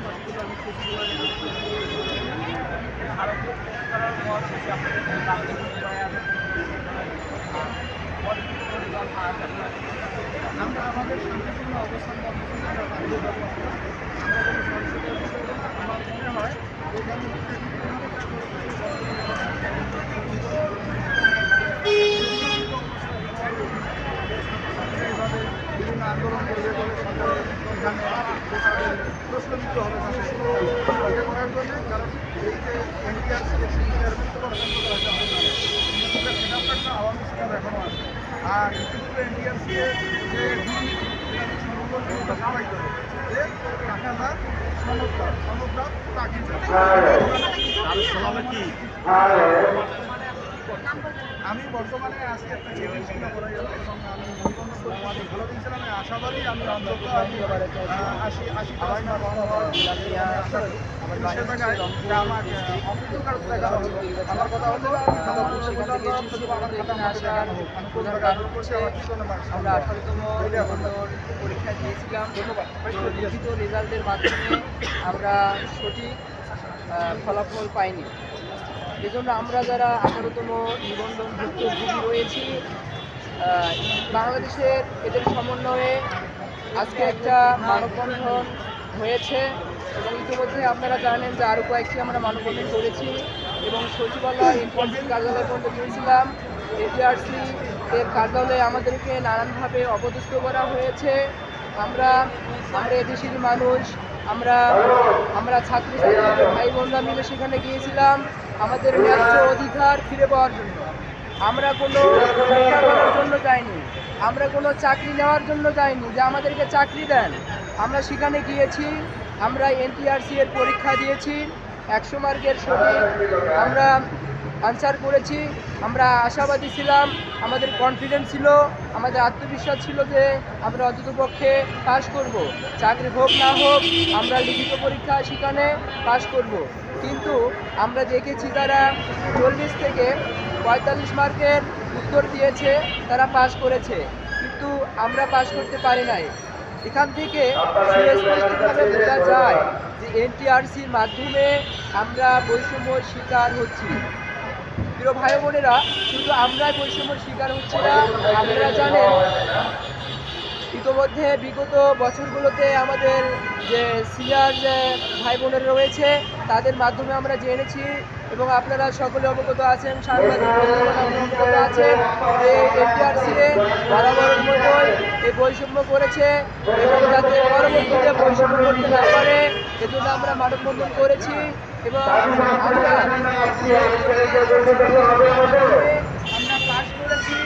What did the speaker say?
কথাগুলো আমি ভারতীয় করার পর শেষে আপনাদের আমরা আমাদের শান্তিপূর্ণ অবস্থান কর্মসূচি আমরা চালিয়ে যাবো। আমরা কোনো সংসদের বিষয়ে আমার মনে হয় এখানে এইভাবে বিভিন্ন আন্দোলন করবে বলে সরকারের এখানে প্রশ্ন দিতে হবে এটা করার জন্য। কারণ এই যে এনটিআরসি সেটার একটা আওয়ামী সরকার এখনও আছে। আর ইতিপূর্বে এনটিআরসি যে সবাই করে যে টাকাদার সনদদার চাকরি কি আমি বর্তমানে আজকে একটা চিকিৎসা করা গেল এবং আমি আমাদের ভালো দিয়েছিলাম। আশাবাদী আমি অন্তত আমি 80 আমার কথা হচ্ছে আমরা 18তম পরীক্ষা দিয়েছিলাম। লিখিত রেজাল্টের মাধ্যমে আমরা সঠিক ফলাফল পাইনি। এজন্য আমরা যারা 18তম নিবন্ধনভুক্ত ভোগী রয়েছি, বাংলাদেশের এদের সমন্বয়ে আজকে একটা মানববন্ধন হয়েছে এবং ইতিমধ্যে আপনারা জানেন যে আরও কয়েকটি আমরা মানববন্ধন করেছি এবং সচিবালয় এনটিআরসির কার্যালয় পর্যন্ত গিয়েছিলাম। এনটিআরসি এর কার্যালয়ে আমাদেরকে নানানভাবে অপদস্থ করা হয়েছে। আমরা এদেশের মানুষ, আমরা ছাত্রী ভাই বোনরা মিলে সেখানে গিয়েছিলাম আমাদের ন্যায্য অধিকার ফিরে পাওয়ার জন্য। আমরা কোনো শিক্ষা করার জন্য যাইনি, আমরা কোনো চাকরি নেওয়ার জন্য যাইনি যে আমাদেরকে চাকরি দেন। আমরা সেখানে গিয়েছি, আমরা এনটিআরসি এর পরীক্ষা দিয়েছি, 100 মার্কের সঠিক আমরা আনসার করেছি। আমরা আশাবাদী ছিলাম, আমাদের কনফিডেন্স ছিল, আমাদের আত্মবিশ্বাস ছিল যে আমরা অন্ততপক্ষে পাস করব। চাকরি হোক না হোক আমরা লিখিত পরীক্ষা সেখানে পাস করব। কিন্তু আমরা দেখেছি তারা 40 থেকে 45 মার্কের উত্তর দিয়েছে, তারা পাস করেছে, কিন্তু আমরা পাস করতে পারি নাই। এখান থেকে সুস্পষ্টভাবে বোঝা যায় যে এনটিআরসির মাধ্যমে আমরা বৈষম্যর শিকার হচ্ছি। প্রিয় ভাই বোনেরা, শুধু আমরাই বৈষম্যর শিকার হচ্ছি না, আপনারা জানেন ইতিমধ্যে বিগত বছরগুলোতে আমাদের যে সিনিয়র যে ভাই বোনেরা রয়েছে তাদের মাধ্যমে আমরা জেনেছি এবং আপনারা সকলে অবগত আছেন, সাংবাদিক অবগত আছেন যে এনটিআরসি বরাবরের মতোই এই বৈষম্য করেছে এবং যাতে পরবর্তীতে বৈষম্য করতে না পারে এজন্য আমরা মানববন্ধন করেছি এবং আমরা পাস করেছি।